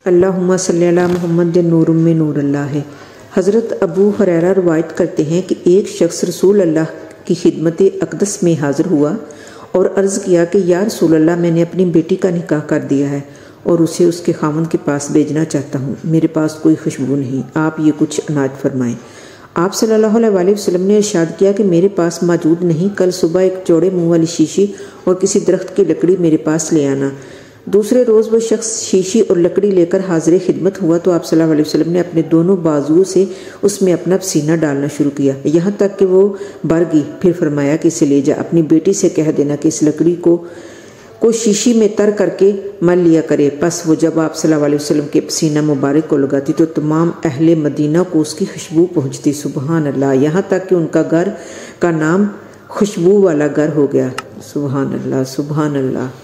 اللہم صلی علی محمد نور میں نور اللہ ہے۔ حضرت ابو ہریرہ روایت کرتے ہیں کہ ایک شخص رسول اللہ کی خدمت اقدس میں حاضر ہوا اور عرض کیا کہ یا رسول اللہ، میں نے اپنی بیٹی کا نکاح کر دیا ہے اور اسے اس کے خاوند کے پاس بھیجنا چاہتا ہوں، میرے پاس کوئی خوشبو نہیں، آپ یہ کچھ عنایت فرمائیں۔ آپ صلی اللہ علیہ وآلہ وسلم نے ارشاد کیا کہ میرے پاس موجود نہیں، کل صبح ایک چوڑے منہ والی شیشی اور کسی درخت کی لکڑی میرے پاس لے آنا۔ دوسرے روز وہ شخص شیشی اور لکڑی لے کر حاضر خدمت ہوا تو آپ صلی اللہ علیہ وسلم نے اپنے دونوں بازوؤں سے اس میں اپنا پسینہ ڈالنا شروع کیا، یہاں تک کہ وہ بھر گئی۔ پھر فرمایا کہ اسے لے جا، اپنی بیٹی سے کہہ دینا کہ اس لکڑی کو شیشی میں تر کر کے مل لیا کرے۔ پس وہ جب آپ صلی اللہ علیہ وسلم کے پسینہ مبارک کو لگاتی تو تمام اہل مدینہ کو اس کی خوشبو پہنچتی، سبحان اللہ، یہاں تک کہ ان کا گھر کا نام خوشبو والا گھر ہو گیا۔ سبحان اللہ، سبحان اللہ۔